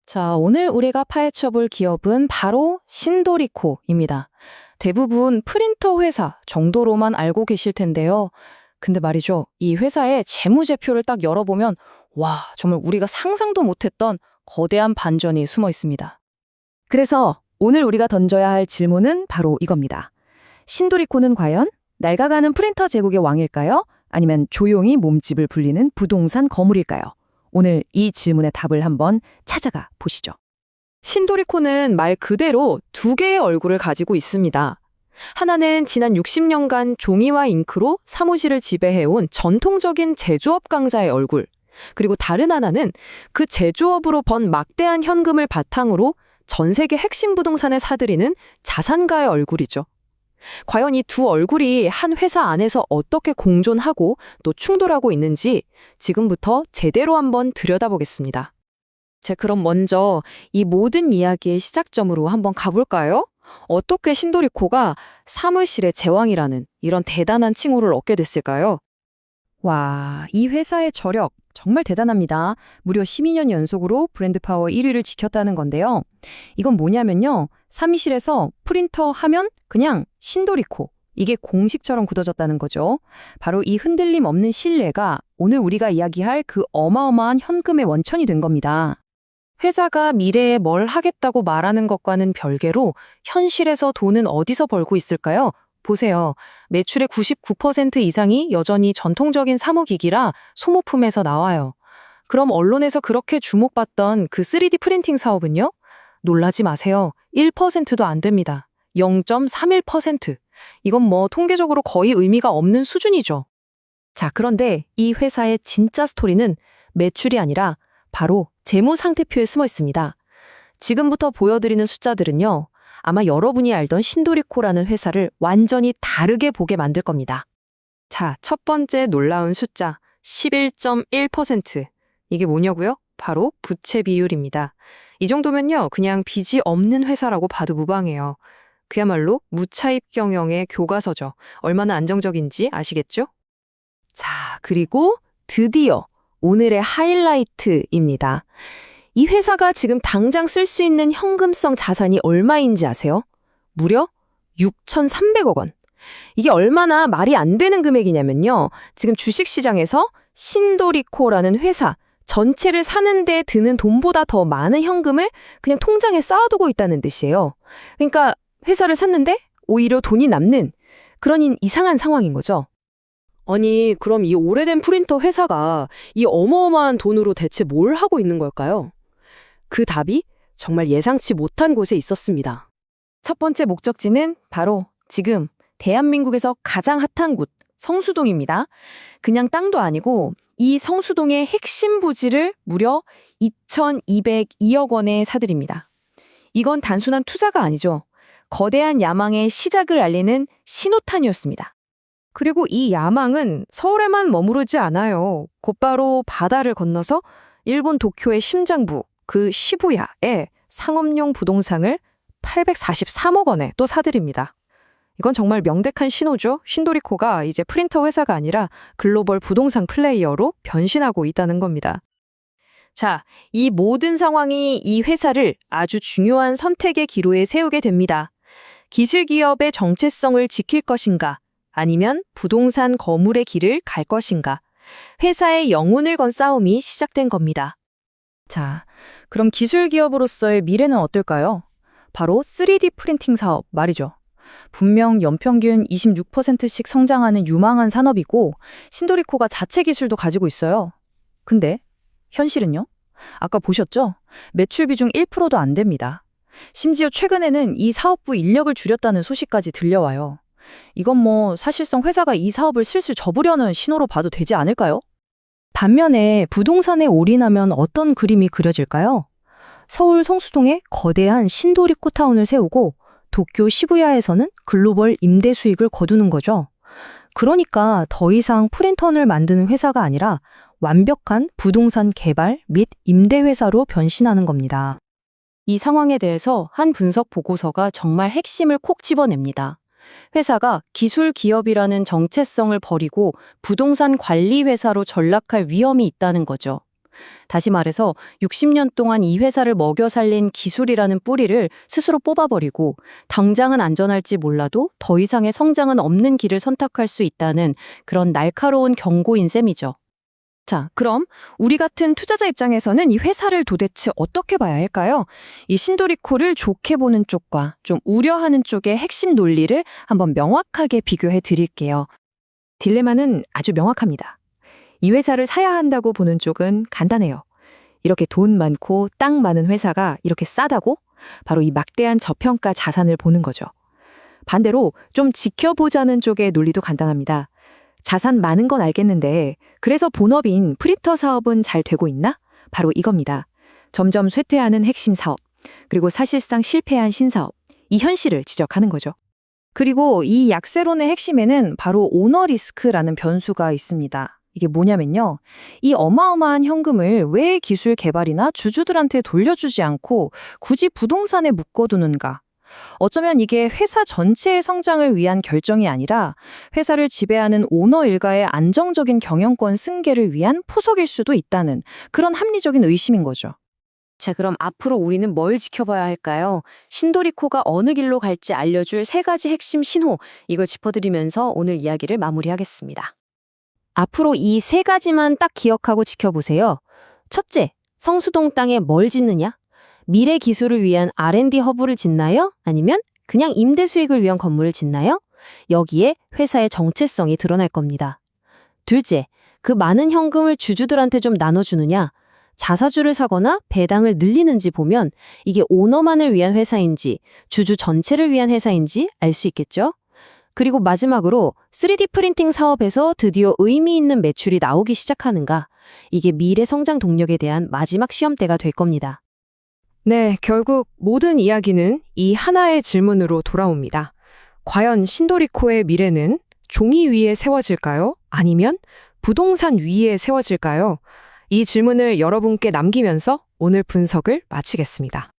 자, 오늘 우리가 파헤쳐볼 기업은 바로 신도리코입니다. 대부분 프린터 회사 정도로만 알고 계실 텐데요. 근데 말이죠, 이 회사의 재무제표를 딱 열어보면 와, 정말 우리가 상상도 못했던 거대한 반전이 숨어 있습니다. 그래서 오늘 우리가 던져야 할 질문은 바로 이겁니다. 신도리코는 과연 낡아가는 프린터 제국의 왕일까요? 아니면 조용히 몸집을 불리는 부동산 거물일까요? 오늘 이 질문의 답을 한번 찾아가 보시죠. 신도리코는 말 그대로 두 개의 얼굴을 가지고 있습니다. 하나는 지난 60년간 종이와 잉크로 사무실을 지배해온 전통적인 제조업 강자의 얼굴, 그리고 다른 하나는 그 제조업으로 번 막대한 현금을 바탕으로 전 세계 핵심 부동산을 사들이는 자산가의 얼굴이죠. 과연 이 두 얼굴이 한 회사 안에서 어떻게 공존하고 또 충돌하고 있는지 지금부터 제대로 한번 들여다보겠습니다. 자, 그럼 먼저 이 모든 이야기의 시작점으로 한번 가볼까요? 어떻게 신도리코가 사무실의 제왕이라는 이런 대단한 칭호를 얻게 됐을까요? 와, 이 회사의 저력 정말 대단합니다. 무려 12년 연속으로 브랜드 파워 1위를 지켰다는 건데요. 이건 뭐냐면요. 사무실에서 프린터 하면 그냥 신도리코. 이게 공식처럼 굳어졌다는 거죠. 바로 이 흔들림 없는 신뢰가 오늘 우리가 이야기할 그 어마어마한 현금의 원천이 된 겁니다. 회사가 미래에 뭘 하겠다고 말하는 것과는 별개로 현실에서 돈은 어디서 벌고 있을까요? 보세요. 매출의 99% 이상이 여전히 전통적인 사무기기라 소모품에서 나와요. 그럼 언론에서 그렇게 주목받던 그 3D 프린팅 사업은요? 놀라지 마세요. 1%도 안 됩니다. 0.31%. 이건 뭐 통계적으로 거의 의미가 없는 수준이죠. 자, 그런데 이 회사의 진짜 스토리는 매출이 아니라 바로 재무 상태표에 숨어 있습니다. 지금부터 보여드리는 숫자들은요. 아마 여러분이 알던 신도리코라는 회사를 완전히 다르게 보게 만들 겁니다. 자, 첫 번째 놀라운 숫자 11.1%. 이게 뭐냐고요? 바로 부채 비율입니다. 이 정도면요, 그냥 빚이 없는 회사라고 봐도 무방해요. 그야말로 무차입 경영의 교과서죠. 얼마나 안정적인지 아시겠죠? 자, 그리고 드디어 오늘의 하이라이트입니다. 이 회사가 지금 당장 쓸 수 있는 현금성 자산이 얼마인지 아세요? 무려 6,300억 원. 이게 얼마나 말이 안 되는 금액이냐면요. 지금 주식시장에서 신도리코라는 회사 전체를 사는 데 드는 돈보다 더 많은 현금을 그냥 통장에 쌓아두고 있다는 뜻이에요. 그러니까 회사를 샀는데 오히려 돈이 남는 그런 이상한 상황인 거죠. 아니, 그럼 이 오래된 프린터 회사가 이 어마어마한 돈으로 대체 뭘 하고 있는 걸까요? 그 답이 정말 예상치 못한 곳에 있었습니다. 첫 번째 목적지는 바로 지금 대한민국에서 가장 핫한 곳, 성수동입니다. 그냥 땅도 아니고 이 성수동의 핵심 부지를 무려 2,202억 원에 사들입니다. 이건 단순한 투자가 아니죠. 거대한 야망의 시작을 알리는 신호탄이었습니다. 그리고 이 야망은 서울에만 머무르지 않아요. 곧바로 바다를 건너서 일본 도쿄의 심장부, 그 시부야에 상업용 부동산을 843억 원에 또 사들입니다. 이건 정말 명백한 신호죠. 신도리코가 이제 프린터 회사가 아니라 글로벌 부동산 플레이어로 변신하고 있다는 겁니다. 자, 이 모든 상황이 이 회사를 아주 중요한 선택의 기로에 세우게 됩니다. 기술 기업의 정체성을 지킬 것인가, 아니면 부동산 거물의 길을 갈 것인가. 회사의 영혼을 건 싸움이 시작된 겁니다. 자, 그럼 기술 기업으로서의 미래는 어떨까요? 바로 3D 프린팅 사업 말이죠. 분명 연평균 26%씩 성장하는 유망한 산업이고 신도리코가 자체 기술도 가지고 있어요. 근데 현실은요? 아까 보셨죠? 매출 비중 1%도 안 됩니다. 심지어 최근에는 이 사업부 인력을 줄였다는 소식까지 들려와요. 이건 뭐 사실상 회사가 이 사업을 슬슬 접으려는 신호로 봐도 되지 않을까요? 반면에 부동산에 올인하면 어떤 그림이 그려질까요? 서울 성수동에 거대한 신도리코 타운을 세우고 도쿄 시부야에서는 글로벌 임대 수익을 거두는 거죠. 그러니까 더 이상 프린터를 만드는 회사가 아니라 완벽한 부동산 개발 및 임대 회사로 변신하는 겁니다. 이 상황에 대해서 한 분석 보고서가 정말 핵심을 콕 집어냅니다. 회사가 기술 기업이라는 정체성을 버리고 부동산 관리 회사로 전락할 위험이 있다는 거죠. 다시 말해서 60년 동안 이 회사를 먹여 살린 기술이라는 뿌리를 스스로 뽑아버리고 당장은 안전할지 몰라도 더 이상의 성장은 없는 길을 선택할 수 있다는 그런 날카로운 경고인 셈이죠. 자, 그럼 우리 같은 투자자 입장에서는 이 회사를 도대체 어떻게 봐야 할까요? 이 신도리코를 좋게 보는 쪽과 좀 우려하는 쪽의 핵심 논리를 한번 명확하게 비교해 드릴게요. 딜레마는 아주 명확합니다. 이 회사를 사야 한다고 보는 쪽은 간단해요. 이렇게 돈 많고 땅 많은 회사가 이렇게 싸다고? 바로 이 막대한 저평가 자산을 보는 거죠. 반대로 좀 지켜보자는 쪽의 논리도 간단합니다. 자산 많은 건 알겠는데 그래서 본업인 프립터 사업은 잘 되고 있나? 바로 이겁니다. 점점 쇠퇴하는 핵심 사업, 그리고 사실상 실패한 신사업, 이 현실을 지적하는 거죠. 그리고 이 약세론의 핵심에는 바로 오너 리스크라는 변수가 있습니다. 이게 뭐냐면요. 이 어마어마한 현금을 왜 기술 개발이나 주주들한테 돌려주지 않고 굳이 부동산에 묶어두는가? 어쩌면 이게 회사 전체의 성장을 위한 결정이 아니라 회사를 지배하는 오너 일가의 안정적인 경영권 승계를 위한 포석일 수도 있다는 그런 합리적인 의심인 거죠. 자, 그럼 앞으로 우리는 뭘 지켜봐야 할까요? 신도리코가 어느 길로 갈지 알려줄 3가지 핵심 신호, 이걸 짚어드리면서 오늘 이야기를 마무리하겠습니다. 앞으로 이 3가지만 딱 기억하고 지켜보세요. 첫째, 성수동 땅에 뭘 짓느냐? 미래 기술을 위한 R&D 허브를 짓나요? 아니면 그냥 임대 수익을 위한 건물을 짓나요? 여기에 회사의 정체성이 드러날 겁니다. 둘째, 그 많은 현금을 주주들한테 좀 나눠주느냐? 자사주를 사거나 배당을 늘리는지 보면 이게 오너만을 위한 회사인지 주주 전체를 위한 회사인지 알 수 있겠죠? 그리고 마지막으로 3D 프린팅 사업에서 드디어 의미 있는 매출이 나오기 시작하는가? 이게 미래 성장 동력에 대한 마지막 시험대가 될 겁니다. 네, 결국 모든 이야기는 이 하나의 질문으로 돌아옵니다. 과연 신도리코의 미래는 종이 위에 세워질까요? 아니면 부동산 위에 세워질까요? 이 질문을 여러분께 남기면서 오늘 분석을 마치겠습니다.